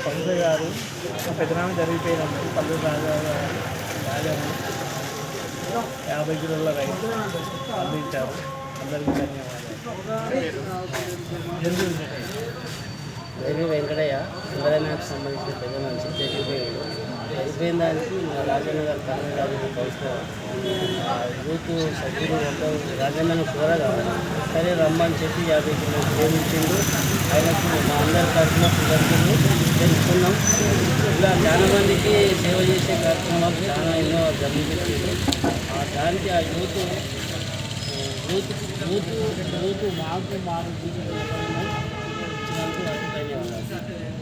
పండుగ గారు పెద్దనామ జరిగిపోయినప్పుడు పల్లె రాజాని 50 కిలోల రైతు అందించారు. అందరికీ ధన్యవాదాలు. వెంకటయ్య సుందరనాథ్ సంబంధించిన పెద్ద మనిషి చనిపోయిన దానికి రాజన్న గారు తమిళనాడు కలుసుకోవాలి. యూత్ సభ్యులు రాజన్నను కోరగా సరే రమ్మని చెప్పి 50 కిలోలు ప్రేమించిండు. ఆయనకు మా అందరి తరఫున కృతజ్ఞతలు తెలుసుకున్నాం. ఇలా చాలా మందికి సేవ చేసే కార్యక్రమాలు చాలా ఎన్నో జరిపించింది. దానికి ఆ యూత్ మాకు ఇచ్చినందుకు ధన్యవాదాలు.